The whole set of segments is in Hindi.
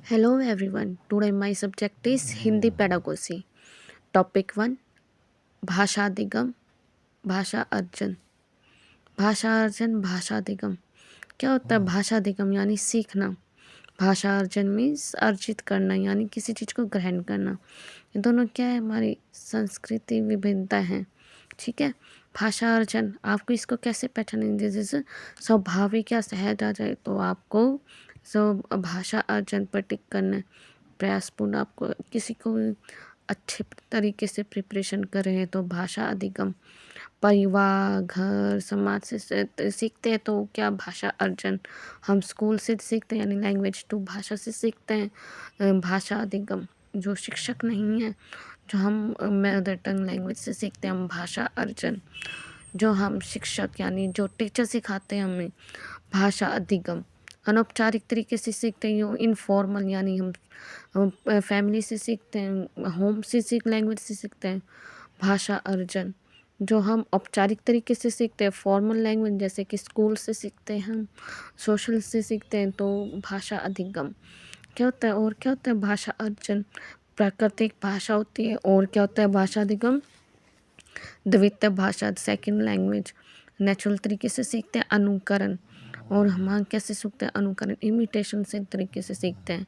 Hello everyone. Today my subject is Hindi pedagogy. Topic 1 भाषा अधिगम भाषा अर्जन भाषा अर्जन भाषा अधिगम क्या होता है भाषा अधिगम यानी सीखना। भाषा अर्जन मीन्स अर्जित करना यानी किसी चीज़ को ग्रहण करना। ये दोनों क्या है हमारी संस्कृति विभिन्नता है। ठीक है। भाषा अर्जन आपको इसको कैसे पहचानेंगे जैसे स्वाभाविक या सहज आ जाए तो आपको भाषा अर्जन पर टिक करना है। प्रयासपूर्ण आपको किसी को अच्छे तरीके से प्रिपरेशन कर रहे हैं तो भाषा अधिगम। परिवार घर समाज से सीखते हैं तो क्या भाषा अर्जन। हम स्कूल से सीखते हैं यानी लैंग्वेज टू भाषा से सीखते हैं भाषा अधिगम। जो शिक्षक नहीं है जो हम मदर टंग लैंग्वेज से सीखते हैं हम भाषा अर्जन। जो हम शिक्षक यानी जो टीचर सिखाते हैं हमें भाषा अधिगम। अनौपचारिक तरीके से सीखते हैं यो इनफॉर्मल यानी हम फैमिली से सीखते हैं होम से लैंग्वेज से सीखते हैं भाषा अर्जन। जो हम औपचारिक तरीके से सीखते हैं फॉर्मल लैंग्वेज जैसे कि स्कूल से सीखते हैं हम सोशल से सीखते हैं तो भाषा अधिगम। क्या होता है और क्या होता है भाषा अर्जन। प्राकृतिक भाषा होती है और क्या होता है भाषा अधिगम द्वितीय भाषा सेकंड लैंग्वेज। नेचुरल तरीके से सीखते हैं अनुकरण और हम कैसे सीखते हैं अनुकरण इमिटेशन से तरीके से सीखते हैं।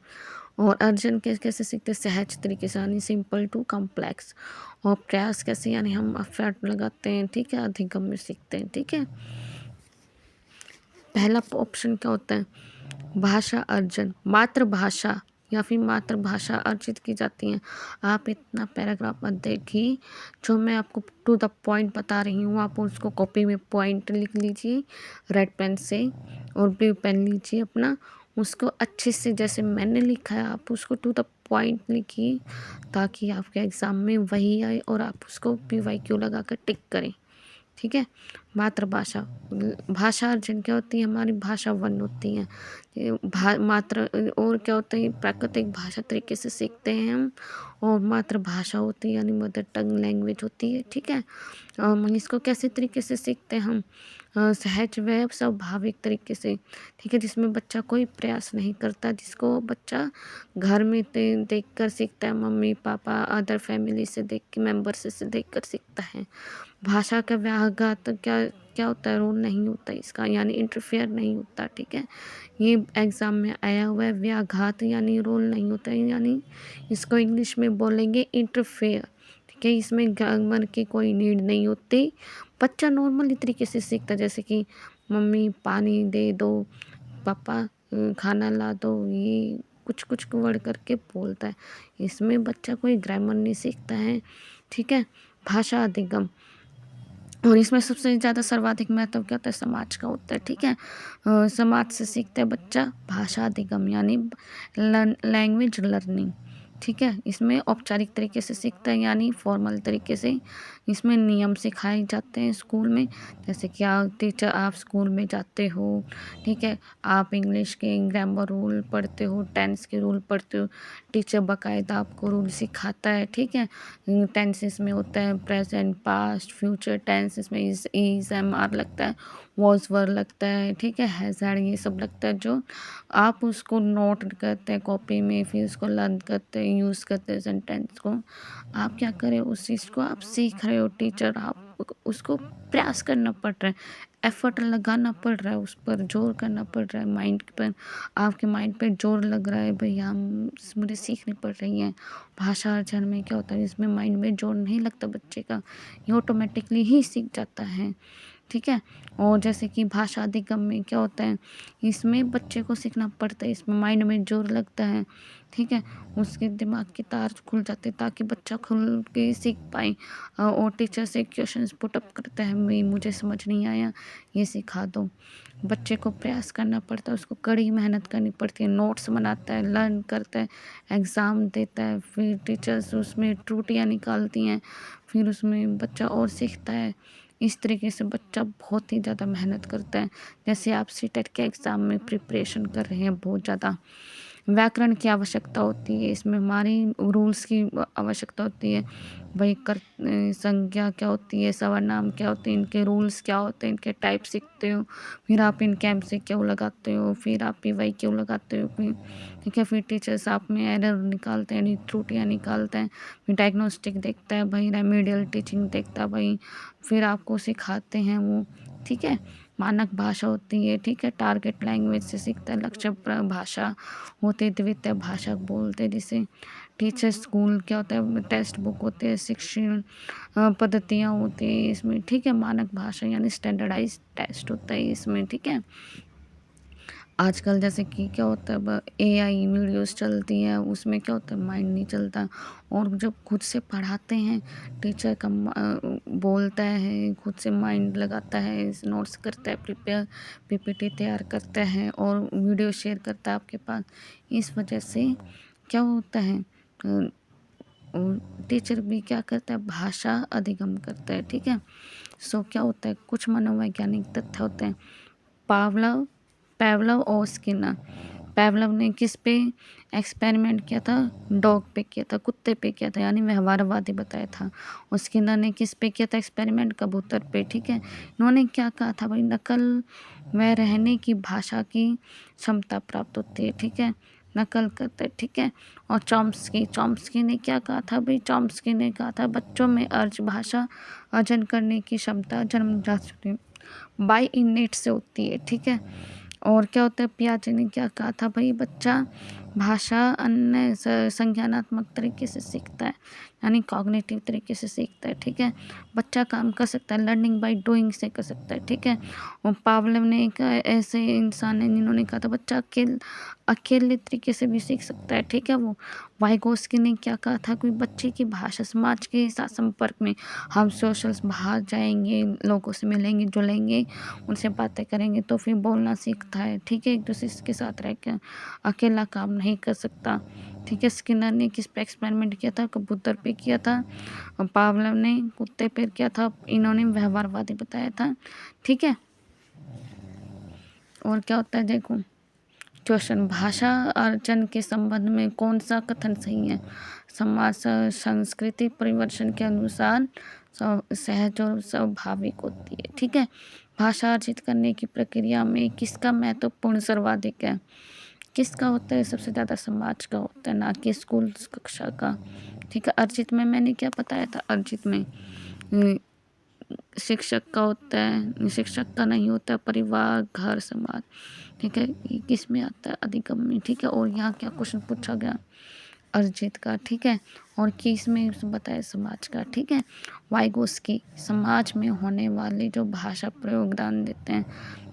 और अर्जन कैसे सीखते हैं सहज तरीके से यानी सिंपल टू कॉम्प्लेक्स। और प्रयास कैसे यानी हम एफर्ट लगाते हैं। ठीक है अधिगम में सीखते हैं। ठीक है पहला ऑप्शन क्या होता है भाषा अर्जन मातृभाषा या फिर मातृभाषा अर्जित की जाती है। आप इतना पैराग्राफ मत देखिए जो मैं आपको टू द पॉइंट बता रही हूँ आप उसको कॉपी में पॉइंट लिख लीजिए रेड पेन से और ब्लू पेन लीजिए अपना उसको अच्छे से जैसे मैंने लिखा है आप उसको टू द पॉइंट लिखिए ताकि आपके एग्ज़ाम में वही आए और आप उसको PYQ लगा कर टिक करें। ठीक है मातृभाषा भाषा अर्जन क्या होती है हमारी भाषा वन होती है मात्र और क्या होता है प्राकृतिक भाषा तरीके से सीखते हैं हम और मातृभाषा होती है यानी मदर टंग लैंग्वेज होती है। ठीक है हम इसको कैसे तरीके से सीखते हैं हम सहज व स्वाभाविक तरीके से। ठीक है जिसमें बच्चा कोई प्रयास नहीं करता जिसको बच्चा घर में देख कर सीखता है मम्मी पापा अदर फैमिली से देख के मेंबर से देख कर सीखता है। भाषा का व्याघात क्या क्या होता है रोल नहीं होता इसका यानी इंटरफेयर नहीं होता। ठीक है ये एग्ज़ाम में आया हुआ है व्याघात यानी रोल नहीं होता है यानी इसको इंग्लिश में बोलेंगे इंटरफेयर। ठीक है इसमें ग्रामर की कोई नीड नहीं होती। बच्चा नॉर्मली तरीके से सीखता है जैसे कि मम्मी पानी दे दो पापा खाना ला दो ये कुछ कुछ वर्ड करके बोलता है। इसमें बच्चा कोई ग्रामर नहीं सीखता है। ठीक है भाषा अधिगम और इसमें सबसे ज़्यादा सर्वाधिक महत्व क्या होता है समाज का होता है। ठीक है समाज से सीखता है बच्चा भाषा अधिगम यानी लैंग्वेज लर्निंग। ठीक है इसमें औपचारिक तरीके से सीखता है यानी फॉर्मल तरीके से। इसमें नियम सिखाए जाते हैं स्कूल में जैसे कि आप टीचर आप स्कूल में जाते हो। ठीक है आप इंग्लिश के ग्रामर रूल पढ़ते हो टेंस के रूल पढ़ते हो टीचर बाकायदा आपको रूल सिखाता है। ठीक है टेंसेस में होता है प्रेजेंट पास्ट फ्यूचर टेंस इसमें इज एम आर लगता है वॉज वर लगता है। ठीक है हैज़ ये सब लगता है जो आप उसको नोट करते हैं कॉपी में फिर उसको लर्न करते हैं यूज़ करते हैं सेंटेंस को। आप क्या करें उस चीज़ को आप सीख रहे हो टीचर आप उसको प्रयास करना पड़ रहा है एफर्ट लगाना पड़ रहा है उस पर जोर करना पड़ रहा है माइंड पर आपके माइंड पे जोर लग रहा है भैया मुझे सीखनी पड़ रही है। भाषा अर्जन में क्या होता है इसमें माइंड में जोर नहीं लगता बच्चे का ये ऑटोमेटिकली ही सीख जाता है। ठीक है और जैसे कि भाषा अधिगम में क्या होता है इसमें बच्चे को सीखना पड़ता है इसमें माइंड में जोर लगता है। ठीक है उसके दिमाग के तार खुल जाते हैं ताकि बच्चा खुल के सीख पाए और टीचर से क्वेश्चंस पुटअप करता है मुझे समझ नहीं आया ये सिखा दो। बच्चे को प्रयास करना पड़ता है उसको कड़ी मेहनत करनी पड़ती है नोट्स बनाता है लर्न करता है एग्ज़ाम देता है फिर टीचर्स उसमें त्रुटियाँ निकालती हैं फिर उसमें बच्चा और सीखता है। इस तरीके से बच्चा बहुत ही ज़्यादा मेहनत करता है जैसे आप सीटेट के एग्ज़ाम में प्रिपरेशन कर रहे हैं बहुत ज़्यादा व्याकरण की आवश्यकता होती है, इसमें हमारी रूल्स की आवश्यकता होती है। वही संज्ञा क्या होती है, सर्वनाम क्या होते हैं, इनके रूल्स क्या होते हैं, इनके टाइप सीखते हो, फिर आप इनके एमसी क्यों लगाते हो, फिर आप पीवाई क्यों लगाते हो, फिर ठीक है, फिर टीचर्स आप में एरर निकालते हैं, त्रुटियाँ निकालते हैं, फिर डायग्नोस्टिक देखता है भाई, रेमेडियल टीचिंग देखता है भाई, फिर आपको सिखाते हैं वो, ठीक है। मानक भाषा होती है, ठीक है, टारगेट लैंग्वेज से सीखता है, लक्ष्य भाषा होती है, द्वितीय भाषा बोलते हैं जिसे। टीचर स्कूल क्या होता है, टेक्स्ट बुक होते हैं, शिक्षण पद्धतियाँ होती है इसमें, ठीक है। मानक भाषा यानी स्टैंडर्डाइज टेस्ट होता है इसमें, ठीक है। आजकल जैसे कि क्या होता है, अब एआई वीडियोस चलती हैं, उसमें क्या होता है, माइंड नहीं चलता। और जब खुद से पढ़ाते हैं, टीचर का बोलता है, खुद से माइंड लगाता है, नोट्स करता है, प्रिपेयर पीपीटी तैयार करता है और वीडियो शेयर करता है आपके पास। इस वजह से क्या होता है, टीचर भी क्या करता है, भाषा अधिगम करता है, ठीक है। सो क्या होता है, कुछ मनोवैज्ञानिक तथ्य होते हैं। पावलव पेवलव और स्किनर। पेवलव ने किस पे एक्सपेरिमेंट किया था, डॉग पे किया था, कुत्ते पे किया था, यानी व्यवहारवादी बताया था। और स्किनर ने किस पे किया था एक्सपेरिमेंट, कबूतर पे, ठीक है। इन्होंने क्या कहा था भाई, नकल में रहने की भाषा की क्षमता प्राप्त होती है, ठीक है, नकल करते हैं, ठीक है। और चॉम्स्की ने क्या कहा था भाई, चॉम्स्की ने कहा था बच्चों में अर्ज भाषा अर्जन करने की क्षमता जन्मजात होती है, बाई इनेट से होती है, ठीक है। और क्या होता है, पियाजे ने क्या कहा था भाई, बच्चा भाषा अन्य संज्ञानात्मक तरीके से सीखता है, यानी कॉग्निटिव तरीके से सीखता है, ठीक है। बच्चा काम कर सकता है, लर्निंग बाय डूइंग से कर सकता है, ठीक है। और पावलोव ने एक ऐसे इंसान है जिन्होंने कहा था बच्चा अकेले तरीके से भी सीख सकता है, ठीक है। वो वाइगोस्की ने क्या कहा था, कोई बच्चे की भाषा समाज के साथ संपर्क में, हम सोशल्स बाहर जाएंगे, लोगों से मिलेंगे जुलेंगे, उनसे बातें करेंगे तो फिर बोलना सीखता है, ठीक है, एक दूसरे के साथ रह कर अकेला काम नहीं कर सकता, ठीक है। स्किनर ने किस पे एक्सपेरिमेंट किया था, कबूतर पे किया था। और पावलोव ने कुत्ते पे किया था, इन्होंने व्यवहारवादी बताया था, ठीक है। और क्या होता है देखो, क्वेश्चन, भाषा अर्जन के संबंध में कौन सा कथन सही है। समाज संस्कृति परिवर्तन के अनुसार सहज और स्वाभाविक होती है, ठीक है। भाषा अर्जित करने की प्रक्रिया में किसका महत्वपूर्ण सर्वाधिक है, किसका होता है, सबसे ज़्यादा समाज का होता है, ना कि स्कूल कक्षा का, ठीक है। अर्जित में मैंने क्या बताया था, अर्जित में शिक्षक का होता है, शिक्षक का नहीं होता, परिवार, घर, समाज, ठीक है। ये किस में आता है, अधिगम में, ठीक है। और यहाँ क्या क्वेश्चन पूछा गया, अर्जित का, ठीक है। और किस में बताया, समाज का, ठीक है। वाइगोस्की समाज में होने वाले जो भाषा प्रयोगदान देते हैं,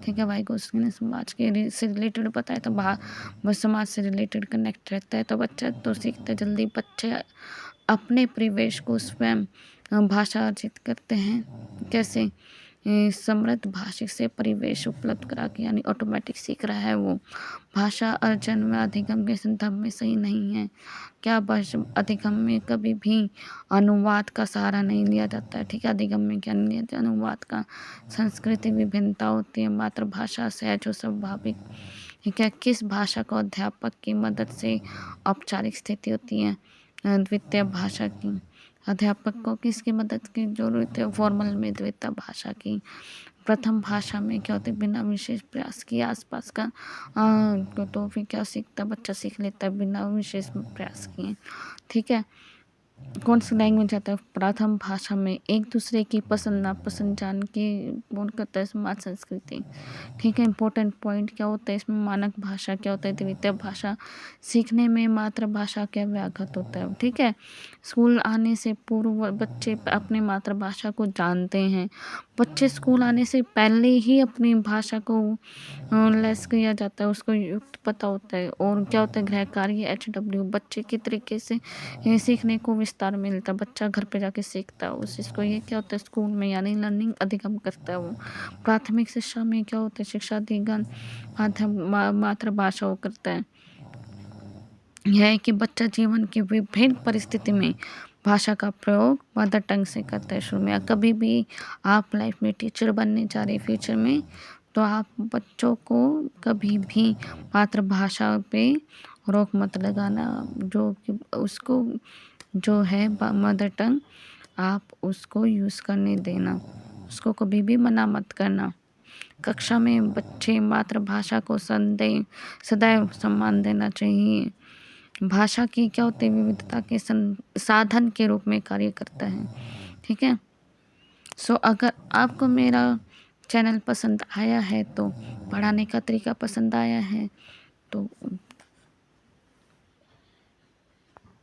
ठीक है। वाइगोस्की ने समाज के से रिलेटेड बताया था, बस समाज से रिलेटेड कनेक्ट रहता है तो बच्चा तो सीखता है जल्दी। बच्चे अपने परिवेश को स्वयं भाषा अर्जित करते हैं, कैसे, समृद्ध भाषिक से परिवेश उपलब्ध करा के, यानी ऑटोमेटिक सीख रहा है वो। भाषा अर्जन में अधिगम के संदर्भ में सही नहीं है। क्या अधिगम में कभी भी अनुवाद का सहारा नहीं लिया जाता है, ठीक है। अधिगम में क्या नहीं लिया जाता, अनुवाद का। संस्कृति विभिन्नता होती है, मातृभाषा सहज और स्वाभाविक, ठीक है। किस भाषा को अध्यापक की मदद से औपचारिक स्थिति होती है, द्वितीय भाषा की। अध्यापक को किसकी मदद की जरूरत है, फॉर्मल में द्वितीय भाषा की। प्रथम भाषा में क्या होता है, बिना विशेष प्रयास किए आसपास का तो फिर क्या सीखता, बच्चा सीख लेता है बिना विशेष प्रयास किए, ठीक है। कौन सी लैंग्वेज आता है, प्रथम भाषा में एक दूसरे की पसंद नापसंद जान के कौन करता है, समाज संस्कृति, ठीक है। इंपॉर्टेंट पॉइंट क्या होता है इसमें, मानक भाषा क्या होता है, द्वितीय भाषा सीखने में मातृभाषा क्या व्याघात होता है, ठीक है। स्कूल आने से पूर्व बच्चे अपनी मातृभाषा को जानते हैं, बच्चे स्कूल आने से पहले ही अपनी भाषा को लेस किया जाता है, उसको युक्त पता होता है। और क्या होता है, गृह कार्य HW, बच्चे की तरीके से सीखने को विस्तार मिलता है, बच्चा घर पे जाके सीखता है उस चीज़ को। ये क्या होता है, स्कूल में यानी लर्निंग अधिगम करता है वो। प्राथमिक शिक्षा में क्या होता है, शिक्षा अधिगम मातृभाषा वो करता है। यह है कि बच्चा जीवन की विभिन्न परिस्थिति में भाषा का प्रयोग मदर टंग से करता है शुरू में। कभी भी आप लाइफ में टीचर बनने जा रहे फ्यूचर में, तो आप बच्चों को कभी भी मातृभाषा पे रोक मत लगाना, जो कि उसको जो है मदर टंग आप उसको यूज़ करने देना, उसको कभी भी मना मत करना। कक्षा में बच्चे मातृभाषा को सदैव सम्मान देना चाहिए। भाषा की क्या होती है, विविधता के साधन के रूप में कार्य करता है। ठीक है। सो अगर आपको मेरा चैनल पसंद आया है, तो पढ़ाने का तरीका पसंद आया है, तो